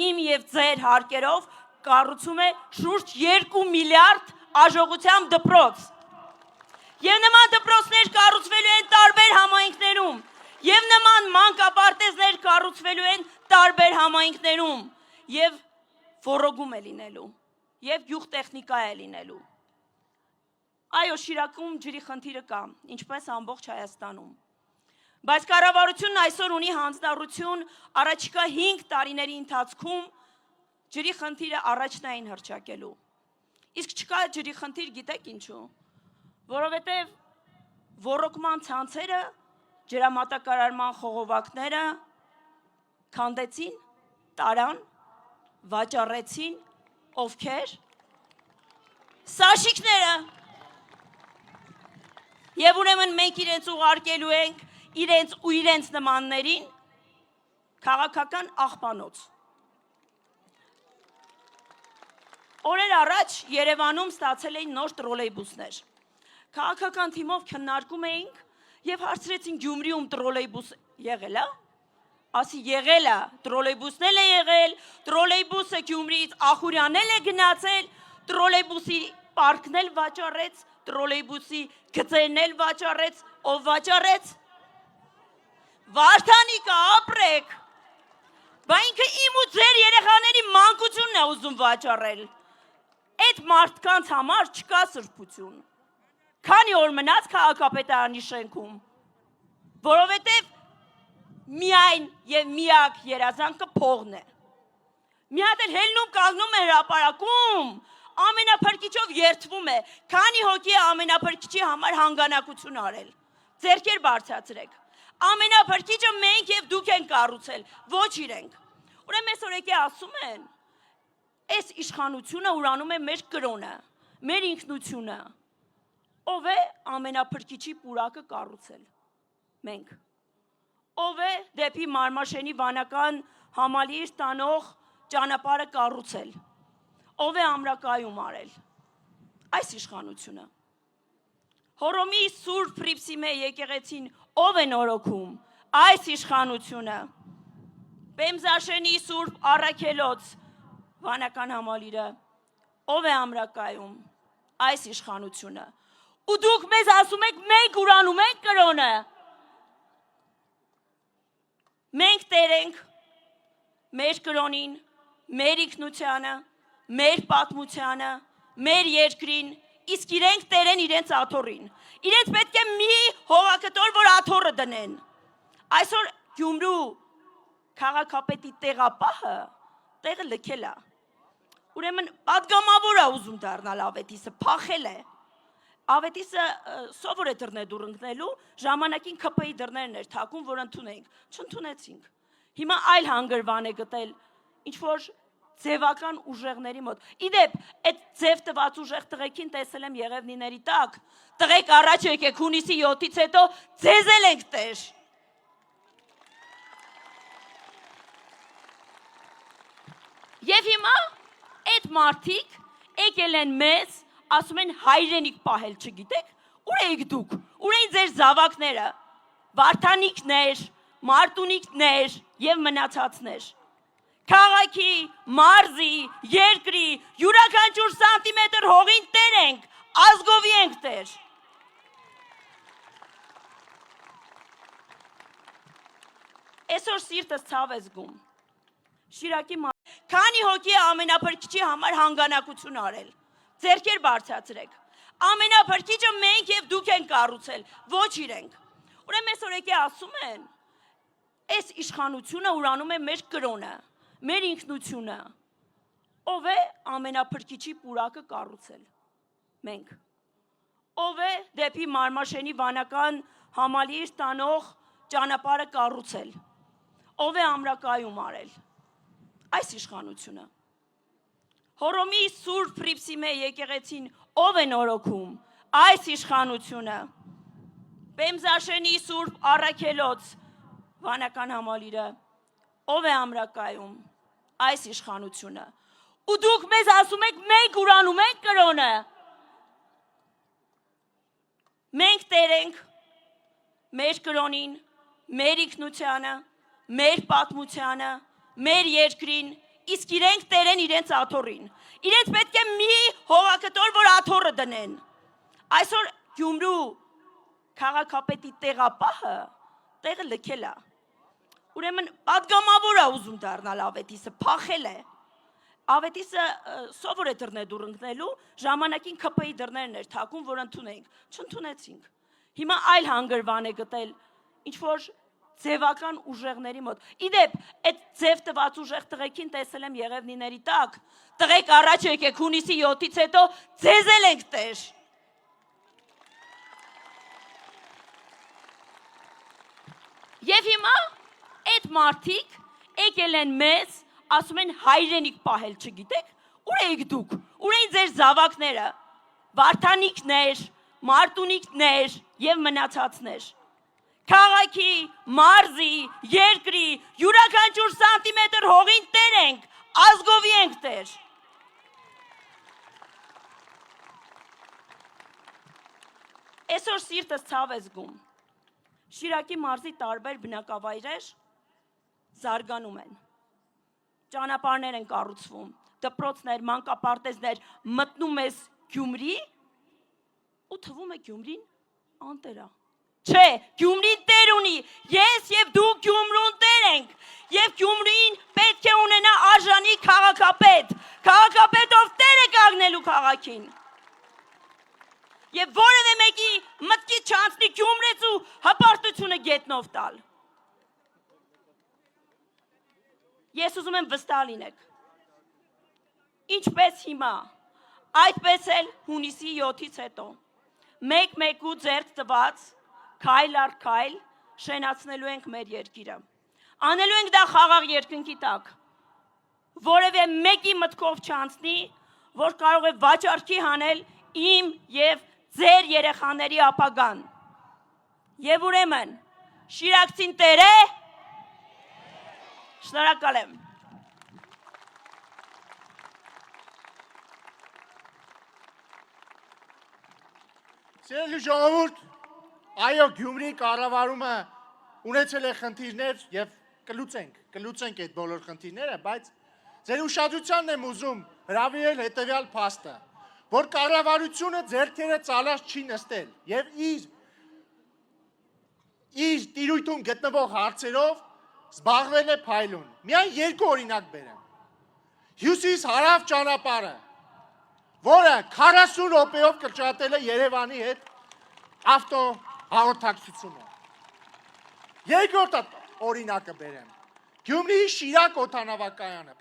իմ և ձեր հարկերով կառուցում է շուրջ 2 միլիարդ աժողությամբ դպրոց։ Եվ նման դպրոցներ կառուցվելու են տարբեր համայնքներում, և նման մանկապարտեզներ կառուցվելու են տարբեր համայնքներում, և ոռոգում է լինելու, և գյուղտեխնիկա է լինելու։ Այո, Շիրակում ջրի խնդիրը կա, ինչպես ամբողջ Հայաստանում։ Բայց կառավարությունն այսօր ունի հանձնառություն առաջիկա 5 տարիների ընթացքում ջրի խնդիրը առաջնային հռչակելու։ Իսկ չկա ջրի խնդիր, գիտեք ինչու։ Որովհետև ոռոգման ցանցերը, ջրամատակարարման խողովակները քանդեցին, տարան, վաճառեցին, ովքեր։ Սաշիկները։ Եվ ուրեմն մենք իրենց ուղարկելու ենք իրենց ու իրենց նմաններին քաղաքական աղբանոց։ Օրեր առաջ Երևանում ստացել էին նոր տրոլեյբուսներ։ Քաղաքական թիմով քննարկում էինք և հարցրեցին Գյումրիում տրոլեյբուս եղել է։ Ասի եղել է, տրոլեյբուսն էլ է եղել, տրոլեյբուսը Գյումրիից Ախուրյանն էլ է գնացել, տրոլեյբուսի պարկն էլ վաճառեց, տրոլեյբուսի գծերն էլ վաճառեց, ով վաճառեց։ Վարդանիկը, ապրեք։ Բա ինքը իմ ու ձեր երեխաների մանկությունն է ուզում վաճառել։ Այդ մարդկանց համար չկա սրբություն։ Քանի օր մնաց քաղաքապետարանի շենքում, որովհետև միայն և միակ երազանքը փողն է։ Մի հատ էլ հելնում կանգնում է հրապարակում, ամենափրկիչով երդվում է, քանի հոգի է ամենափրկիչի համար հանգանակություն արել։ Ձեռքեր բարձրացրեք։ Ամենափրկիչը մենք և դուք ենք կառուցել, ոչ իրենք։ Ուրեմն այսօր եկե ասում են, այս իշխանությունը ուրանում է մեր կրոնը, մեր ինքնությունը։ Ով է ամենափրկիչի պուրակը կառուցել։ Մենք։ Ով է դեպի Մարմաշենի վանական համալիր տանող ճանապարհը կառուցել։ Ով է ամրակայում արել։ Այս իշխանությունը։ Հորոմի Սուրբ Պրիպսիմե եկեղեցին ով է նորոգում։ Այս իշխանությունը։ Պեմզաշենի Սուրբ Առաքելոց վանական համալիրը ով է ամրակայում։ Այս իշխանությունը։ Ու դուք մեզ ասում եք մենք ուրանում ենք կրոնը։ Մենք տեր ենք մեր կրոնին, մեր ինքնությանը, մեր պատմությանը, մեր երկրին, իսկ իրենք տեր են իրենց աթոռին։ Իրենց պետք է մի հողակտոր, որ աթոռը դնեն։ Այսօր Գյումրու քաղաքապետի տեղապահը տեղը լքել է։ Ուրեմն պատգամավոր է ուզում դառնալ Ավետիսը, փախել է։ Ավետիսը սովոր է դռնեդուռ ընկնելու, ժամանակին ՔՊ-ի դռներն էր թակում, որ ընդունենք, չընդունեցինք։ Հիմա այլ հանգրվան է գտել, ինչ-որ ձևական ուժեղների մոտ։ Իդեպ, այդ ձև տված ուժեղ տղեկին տեսել եմ Եղևնիների տակ, տղեկ առաջ եկեք հունիսի 7-ից հետո ձեզել ենք տեր։ Եվ հիմա այդ մարդիկ եկել են մեզ, ասում են հայրենիք պահել չգիտեք, ուր էիք դուք, ուր էին ձեր զավակները, վարդանիկներ, մարտունիկներ և մնացածներ։ Քաղաքի, մարզի, երկրի, յուրաքանչյուր սանտիմետր հողին տեր ենք, ազգովի ենք տեր։ Այսօր սիրտս ցավ է զգում։ Շիրակի քանի հոգի է ամենափրկիչի համար հանգանակություն արել։ Ձեռքեր բարձրացրեք։ Ամենափրկիչը մենք և դուք ենք կառուցել, ոչ իրենք։ Ուրեմն այսօր եկե ասում են, այս իշխանությունը ուրանում է մեր կրոնը, մեր ինքնությունը։ Ով է ամենափրկիչի պուրակը կառուցել։ Մենք։ Ով է դեպի Մարմաշենի վանական համալիր տանող ճանապարհը կառուցել։ Ով է ամրակայում արել։ Այս իշխանությունը։ Հորոմի Սուրբ Պրիպսիմե եկեղեցին ով է նորոգում։ Այս իշխանությունը։ Պեմզաշենի Սուրբ Առաքելոց վանական համալիրը ով է ամրակայում։ Այս իշխանությունը։ Ու դուք մեզ ասում եք մենք ուրանում ենք կրոնը։ Մենք տեր ենք մեր կրոնին, մեր ինքնությանը, մեր պատմությանը, մեր երկրին, իսկ իրենք տերեն իրենց աթոռին։ Իրենց պետք է մի հողակտոր, որ աթոռը դնեն։ Այսօր Գյումրու քաղաքապետի տեղապահը տեղը լքել է։ Ուրեմն պատգամավոր է ուզում դառնալ Ավետիսը, փախել է։ Ավետիսը սովոր է դռնեդուր ընկնելու, ժամանակին ՔՊ-ի դռներն էր թակում, որ ընդունենք, չընդունեցինք։ Հիմա այլ հանգրվան է գտել, ինչ-որ ձևական ուժեղների մոտ։ Իդեպ, այդ ձև տված ուժեղ տղեկին տեսել եմ Եղևնիների տակ, տղեկ առաջ եկեք հունիսի 7-ից հետո ձեզել ենք տեր։ Եվ հիմա այդ մարդիկ եկել են մեզ, ասում են հայրենիք պահել չգիտեք, ուր էիք դուք, ուր էին ձեր զավակները, Վարդանիկներ, Մարտունիկներ և մնացածներ, քաղաքի, մարզի, երկրի, յուրաքանչյուր սանտիմետր հողին տեր ենք, ազգովի ենք տեր։ Այսօր սիրտս ցավ է զգում, Շիրակի մարզի տարբեր բնակավայրեր զարգանում են, ճանապարհներ են կառուցվում, դպրոցներ, մանկապարտեզներ, մտնում ես Գյումրի ու թվում է Գյումրին անտեր է։ Չէ, Գյումրին տեր ունի, ես և դու Գյումրուն տեր ենք, և Գյումրին պետք է ունենա արժանի քաղաքապետ, քաղաքապետով տեր է կանգնելու քաղաքին։ Եվ որևէ մեկի մտքի չանցնի Գյումրեց ու հպարտությունը գետնով տալ։ Ես ուզում եմ վստահ լինեք։ Ինչպես հիմա, այդպես էլ հունիսի 7-ից հետո, մեկ-մեկու ձեռք տված, քայլ առ քայլ շենացնելու ենք մեր երկիրը։ Անելու ենք դա խաղաղ երկնքի տակ։ Որևէ մեկի մտքով չանցնի, որ կարող է վաճառքի հանել իմ և ձեր երեխաների ապագան։ Եվ ուրեմն, Շիրակցին տեր է։ Շնորհակալ եմ։ Սիրելի ժողովուրդ, այո, Գյումրի կառավարումը ունեցել է խնդիրներ և կլուծենք այդ բոլոր խնդիրները, բայց ձեր ուշադրությանն եմ ուզում հրավիրել հետևյալ փաստը, որ կառավարությունը ձեռքերը ծալած չի նստել և իր տիրույթում գտնվող հարցերով զբաղվել է փայլուն։ Միայն երկու օրինակ բերեմ։ Հյուսիս-հարավ ճանապարհը, որը 40 րոպեով կրճատել է Երևանի հետ ավտոհաղորդակցությունը։ Երկրորդ օրինակը բերեմ։ Գյումրիի Շիրակ օդանավակայանը։